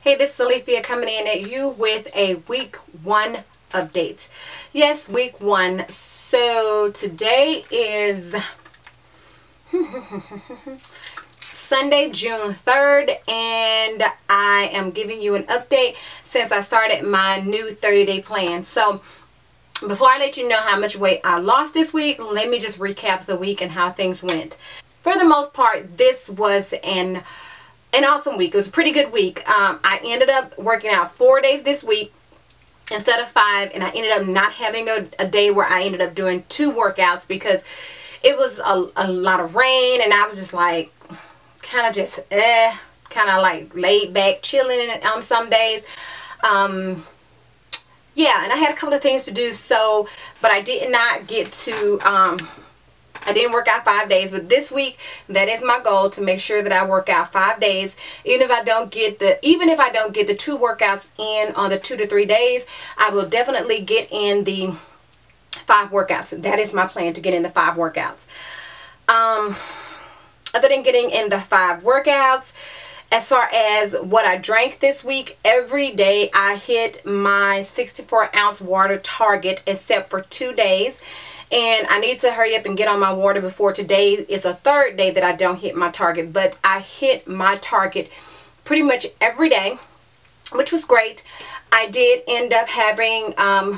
Hey, this is Alethea coming in at you with a week 1 update. Yes, week 1. So today is Sunday, June 3rd, and I am giving you an update since I started my new 30-day plan. So before I let you know how much weight I lost this week, let me just recap the week and how things went. For the most part, this was an awesome week. It was a pretty good week. I ended up working out 4 days this week instead of 5, and I ended up not having a day where I ended up doing 2 workouts because it was a lot of rain, and I was just like kind of like laid back chilling on some days. Yeah, and I had a couple of things to do, so but I did not get to I didn't work out 5 days, but this week that is my goal, to make sure that I work out 5 days. Even if I don't get the 2 workouts in on the 2 to 3 days, I will definitely get in the 5 workouts. That is my plan, to get in the 5 workouts. Other than getting in the 5 workouts, as far as what I drank this week, every day I hit my 64-ounce water target except for 2 days. And I need to hurry up and get on my water before today is a 3rd day that I don't hit my target. But I hit my target pretty much every day, which was great. I did end up having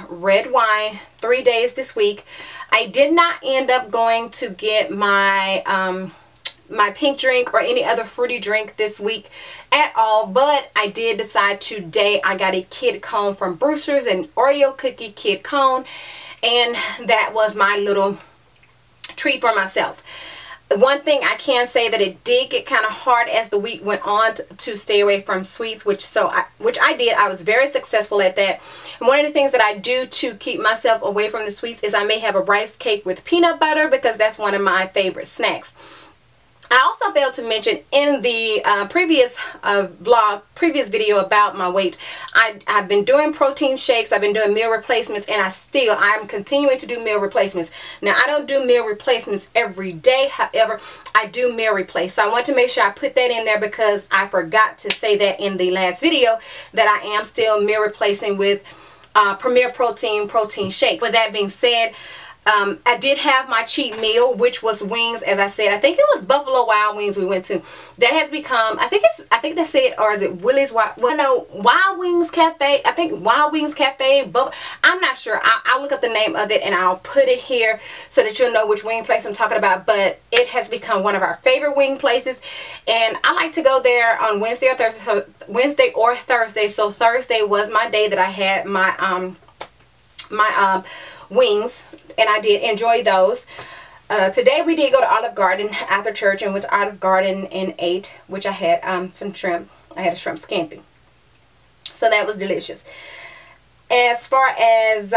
red wine 3 days this week. I did not end up going to get my my pink drink or any other fruity drink this week at all, but I did decide today I got a kid cone from Brewster's, an Oreo cookie kid cone, and that was my little treat for myself. One thing I can say that it did get kind of hard as the week went on to stay away from sweets, which I did. I was very successful at that. And one of the things that I do to keep myself away from the sweets is I may have a rice cake with peanut butter, because that's one of my favorite snacks. I also failed to mention in the previous video about my weight, I've been doing protein shakes, I've been doing meal replacements, and I'm continuing to do meal replacements. Now, I don't do meal replacements every day, however, I do meal replace. So I want to make sure I put that in there, because I forgot to say that in the last video, that I am still meal replacing with Premier protein shakes. With that being said, I did have my cheat meal, which was wings. As I said, I think it was Buffalo Wild Wings we went to. That has become, I think they said, or is it Willie's Wild Wings Cafe? I think Wild Wings Cafe, but I'm not sure. I'll look up the name of it and I'll put it here so that you'll know which wing place I'm talking about. But it has become one of our favorite wing places, and I like to go there on Wednesday or Thursday. So Thursday was my day that I had my wings, and I did enjoy those. Today we did go to Olive Garden after church, and went to Olive Garden and ate, which I had some shrimp. I had a shrimp scampi, so that was delicious. As far as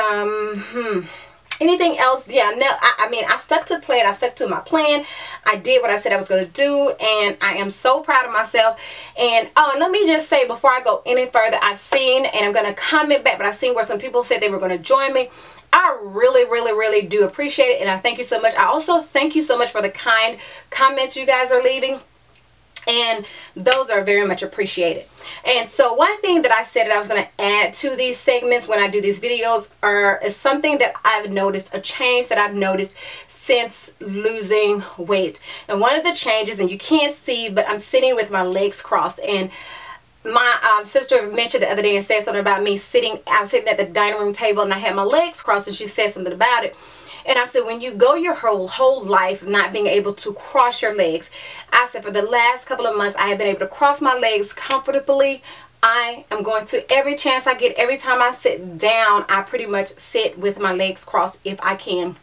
anything else, yeah, no, I mean, I stuck to the plan. I stuck to my plan. I did what I said I was going to do, and I am so proud of myself. And oh, and let me just say, before I go any further, I've seen, and I'm going to comment back, but I've seen where some people said they were going to join me. I really do appreciate it, and I thank you so much. I also thank you so much for the kind comments you guys are leaving, and those are very much appreciated. And so one thing that I said that I was going to add to these segments when I do these videos is something that I've noticed, a change that I've noticed since losing weight. And one of the changes, and you can't see, but I'm sitting with my legs crossed, and my sister mentioned the other day and said something about me sitting. I was sitting at the dining room table and I had my legs crossed, and she said something about it. And I said, when you go your whole life not being able to cross your legs, I said, for the last couple of months I have been able to cross my legs comfortably. I am going to, every chance I get, every time I sit down, I pretty much sit with my legs crossed if I can.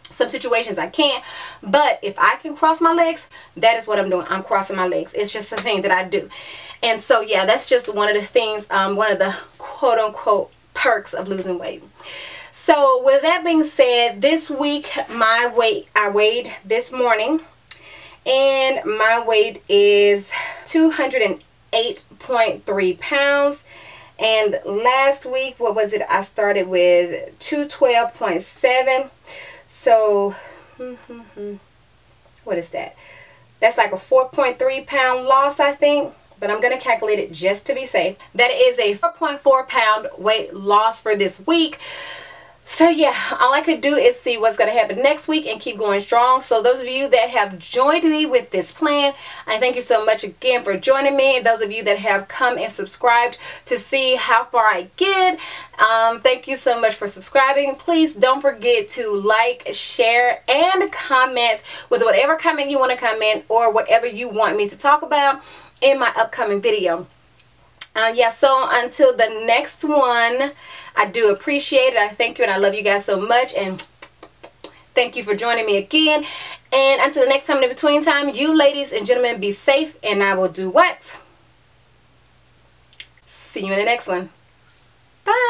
Some situations I can't, but if I can cross my legs, that is what I'm doing. I'm crossing my legs. It's just a thing that I do. And so yeah, that's just one of the things, one of the quote-unquote perks of losing weight. So with that being said, this week my weight, I weighed this morning, and my weight is 208.3 pounds. And last week, what was it? I started with 212.7. So what is that? That's like a 4.3 pound loss, I think. but I'm going to calculate it just to be safe. That is a 4.4 pound weight loss for this week. So yeah, all I could do is see what's going to happen next week and keep going strong. So those of you that have joined me with this plan, I thank you so much again for joining me. And those of you that have come and subscribed to see how far I get, thank you so much for subscribing. Please don't forget to like, share, and comment with whatever comment you want to comment or whatever you want me to talk about in my upcoming video. Yeah, so until the next one, I do appreciate it. I thank you and I love you guys so much. And thank you for joining me again. And until the next time in between time, you ladies and gentlemen, be safe. And I will do what? See you in the next one. Bye.